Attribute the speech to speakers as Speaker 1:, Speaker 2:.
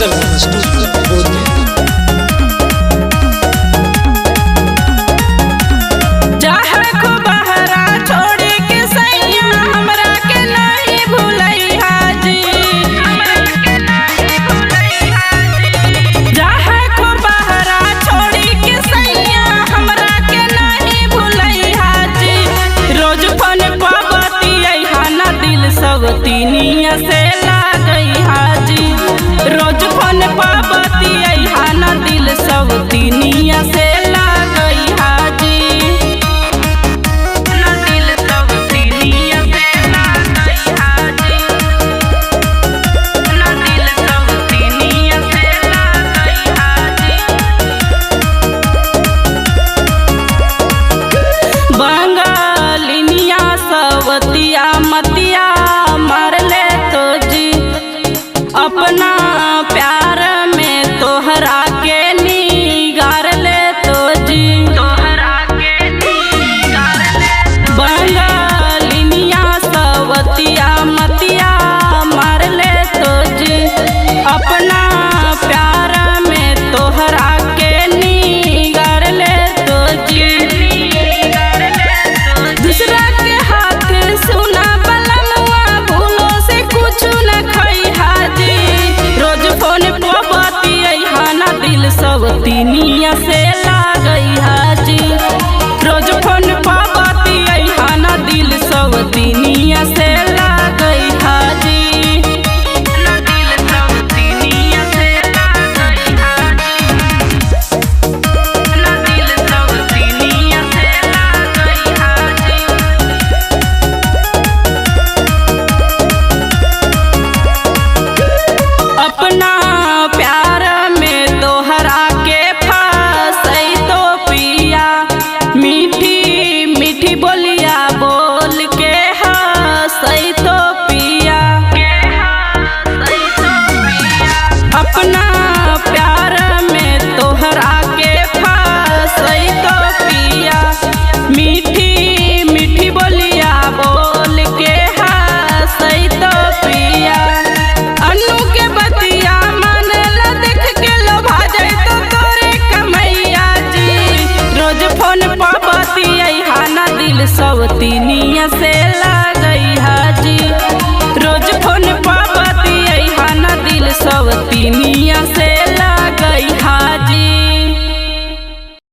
Speaker 1: official studio बोलते
Speaker 2: तीनिया से लागई हाजी रोज फोन पाबती ना दिल सब तीनिया से लागई हाजी ना दिल सब तीनिया से लागई हाजी ना दिल सब तीनिया से लागई हाजी बंगालिनिया सवतिया मतिया अपना प्यार में तोहरा के निगार ले तो जी तोहरा के निगार ले बंगालिनिया सवतिया मतिया मार ले तो जी अपना प्यार में तोहरा के निगार ले तो जी दूसरा के हाथ सुना बलनुआ भूलो से कुछ न खई सब तीनिया से लागई हाजी रोज फोन पाबती ना दिल सब तीनिया से लागई हाजी ना दिल सब तीनिया से लागई हाजी ना दिल सब तीनिया से लागई हाजी अपना प्यार में तोहरा के फसई तो पिया मीठी मीठी बोलिया बोल के हसई तो पिया अपना प्यार में तोहरा के फसई तो पिया मीठी मीठी बोलिया बोल के हसई तो पिया अनु के बतिया मन ला देख के लोभा जाए तो तोरे कमैया जी रोज फोन पाबती ना दिल सब तीनिया से लागई हाजी रोज फोन पाबती ना दिल सब तीनिया